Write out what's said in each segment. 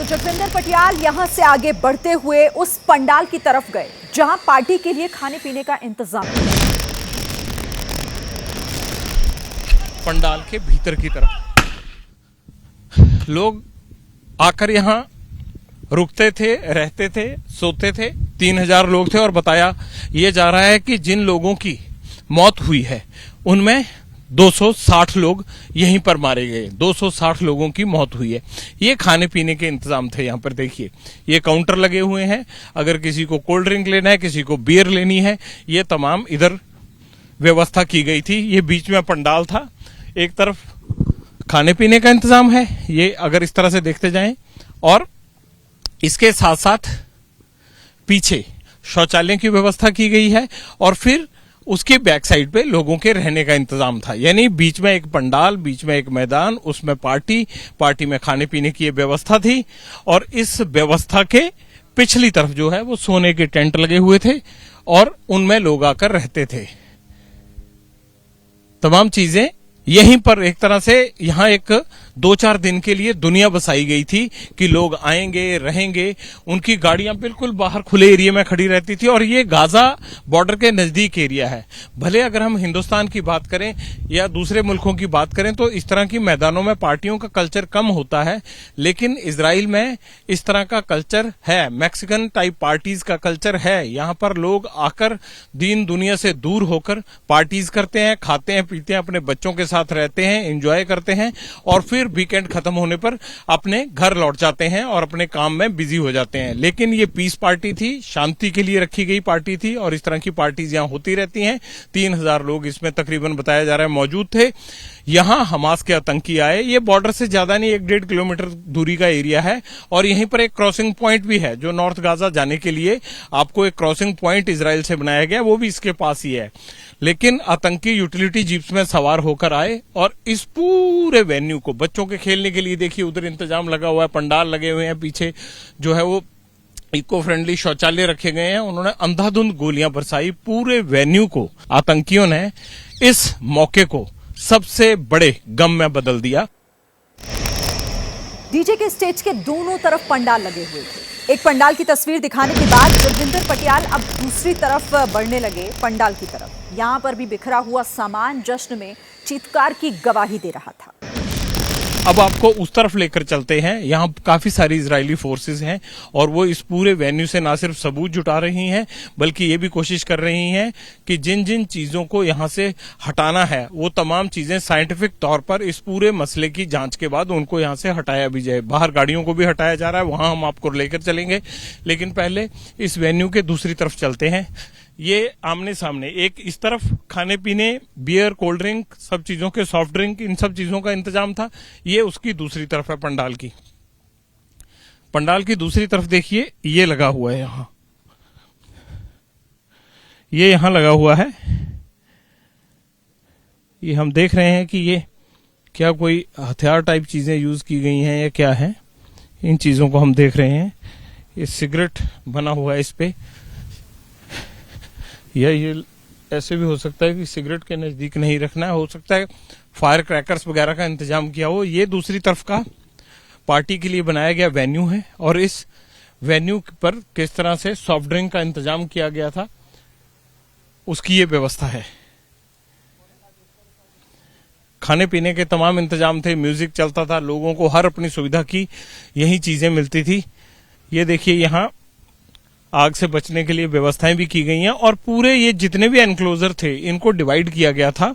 जगविंदर पटियाल यहां से आगे बढ़ते हुए उस पंडाल की तरफ गए जहां पार्टी के लिए खाने पीने का इंतजाम किया। पंडाल के भीतर की तरफ लोग आकर यहां रुकते थे, रहते थे, सोते थे। 3000 लोग थे और बताया ये जा रहा है कि जिन लोगों की मौत हुई है उनमें 260 लोग यहीं पर मारे गए। 260 लोगों की मौत हुई है। ये खाने पीने के इंतजाम थे। यहाँ पर देखिए ये काउंटर लगे हुए हैं। अगर किसी को कोल्ड ड्रिंक लेना है, किसी को बियर लेनी है, ये तमाम इधर व्यवस्था की गई थी। ये बीच में पंडाल था, एक तरफ खाने पीने का इंतजाम है, ये अगर इस तरह से देखते जाएं, और इसके साथ साथ पीछे शौचालय की व्यवस्था की गई है और फिर उसके बैक साइड पे लोगों के रहने का इंतजाम था। यानी बीच में एक पंडाल, बीच में एक मैदान, उसमें पार्टी में खाने पीने की व्यवस्था थी और इस व्यवस्था के पिछली तरफ जो है वो सोने के टेंट लगे हुए थे और उनमें लोग आकर रहते थे। तमाम चीजें यहीं पर एक तरह से यहाँ एक 2-4 दिन के लिए दुनिया बसाई गई थी कि लोग आएंगे, रहेंगे। उनकी गाड़ियां बिल्कुल बाहर खुले एरिया में खड़ी रहती थी और ये गाजा बॉर्डर के नजदीक एरिया है। भले अगर हम हिंदुस्तान की बात करें या दूसरे मुल्कों की बात करें तो इस तरह की मैदानों में पार्टियों का कल्चर कम होता है, लेकिन इजराइल में इस तरह का कल्चर है। मैक्सिकन टाइप पार्टीज का कल्चर है। यहाँ पर लोग आकर दीन दुनिया से दूर होकर पार्टीज करते हैं, खाते हैं, पीते हैं, अपने बच्चों के साथ रहते हैं, एंजॉय करते हैं और फिर वीकेंड खत्म होने पर अपने घर लौट जाते हैं और अपने काम में बिजी हो जाते हैं। लेकिन ये पीस पार्टी थी, शांति के लिए रखी गई पार्टी थी और इस तरह की पार्टीज यहां होती रहती हैं। 3000 लोग इसमें तकरीबन बताया जा रहा है मौजूद थे। यहां हमास के आतंकी आए। ये बॉर्डर से ज्यादा नहीं, 1-1.5 किलोमीटर दूरी का एरिया है और यहीं पर एक क्रॉसिंग पॉइंट भी है जो नॉर्थ गाजा जाने के लिए आपको एक क्रॉसिंग पॉइंट इजराइल से बनाया गया, वो भी इसके पास ही है। लेकिन आतंकी यूटिलिटी जीप्स में सवार होकर आए और इस पूरे वेन्यू को बच्चों के खेलने के लिए, देखिए उधर इंतजाम लगा हुआ है, पंडाल लगे हुए हैं, पीछे जो है वो इको फ्रेंडली शौचालय रखे गए हैं। उन्होंने अंधाधुंध गोलियां बरसाई। पूरे वेन्यू को आतंकियों ने इस मौके को सबसे बड़े गम में बदल दिया। डीजे के स्टेज के दोनों तरफ पंडाल लगे हुए थे। एक पंडाल की तस्वीर दिखाने के बाद जगविंदर पटियाल अब दूसरी तरफ बढ़ने लगे, पंडाल की तरफ। यहां पर भी बिखरा हुआ सामान जश्न में चीत्कार की गवाही दे रहा था। अब आपको उस तरफ लेकर चलते हैं। यहाँ काफी सारी इजरायली फोर्सेस हैं और वो इस पूरे वेन्यू से ना सिर्फ सबूत जुटा रही हैं बल्कि ये भी कोशिश कर रही हैं कि जिन जिन चीजों को यहाँ से हटाना है वो तमाम चीजें साइंटिफिक तौर पर इस पूरे मसले की जांच के बाद उनको यहाँ से हटाया भी जाए। बाहर गाड़ियों को भी हटाया जा रहा है, वहां हम आपको लेकर चलेंगे, लेकिन पहले इस वेन्यू के दूसरी तरफ चलते हैं। ये आमने सामने एक इस तरफ खाने पीने, बियर, कोल्ड ड्रिंक, सब चीजों के, सॉफ्ट ड्रिंक, इन सब चीजों का इंतजाम था। ये उसकी दूसरी तरफ है पंडाल की। पंडाल की दूसरी तरफ देखिए ये लगा हुआ है, यहां ये यहां लगा हुआ है। ये हम देख रहे हैं कि ये क्या कोई हथियार टाइप चीजें यूज की गई हैं या क्या है, इन चीजों को हम देख रहे हैं। ये सिगरेट बना हुआ है इस पे, या ये ऐसे भी हो सकता है कि सिगरेट के नजदीक नहीं रखना है, हो सकता है फायर क्रैकर्स वगैरह का इंतजाम किया हो। ये दूसरी तरफ का पार्टी के लिए बनाया गया वेन्यू है और इस वेन्यू पर किस तरह से सॉफ्ट ड्रिंक का इंतजाम किया गया था उसकी ये व्यवस्था है। खाने पीने के तमाम इंतजाम थे, म्यूजिक चलता था, लोगों को हर अपनी सुविधा की यही चीजें मिलती थी। ये देखिए यहाँ आग से बचने के लिए व्यवस्थाएं भी की गई हैं और पूरे ये जितने भी एनक्लोजर थे इनको डिवाइड किया गया था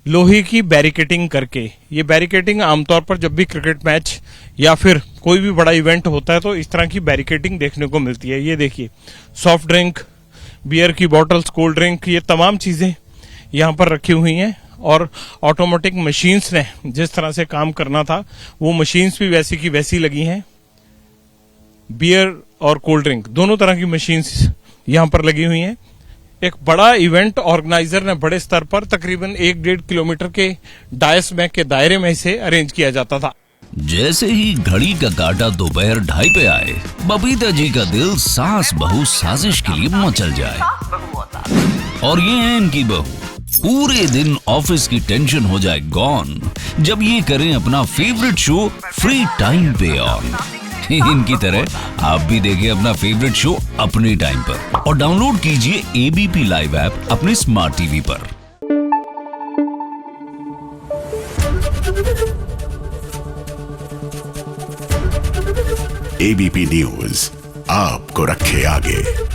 लोहे की बैरिकेटिंग करके। ये बैरिकेटिंग आमतौर पर जब भी क्रिकेट मैच या फिर कोई भी बड़ा इवेंट होता है तो इस तरह की बैरिकेटिंग देखने को मिलती है। ये देखिए सॉफ्ट ड्रिंक, बियर की बॉटल्स, कोल्ड ड्रिंक, ये तमाम चीजें यहाँ पर रखी हुई हैं और ऑटोमेटिक मशीन्स ने जिस तरह से काम करना था वो मशीन्स भी वैसी की वैसी लगी हैं। बियर और कोल्ड ड्रिंक दोनों तरह की मशीन्स यहां पर लगी हुई हैं। एक बड़ा इवेंट ऑर्गेनाइजर ने बड़े स्तर पर तकरीबन 1-1.5 किलोमीटर के डायस में के दायरे में इसे अरेंज किया जाता था। जैसे ही घड़ी का काटा दोपहर 2:30 पे आए, बबीता जी का दिल सास बहू साजिश के लिए मचल जाए। और ये है इनकी बहू, पूरे दिन ऑफिस की टेंशन हो जाए गॉन जब ये करें अपना फेवरेट शो फ्री टाइम पे ऑन। इनकी तरह आप भी देखिए अपना फेवरेट शो अपने टाइम पर और डाउनलोड कीजिए एबीपी लाइव ऐप अपने स्मार्ट टीवी पर। एबीपी न्यूज आपको रखे आगे।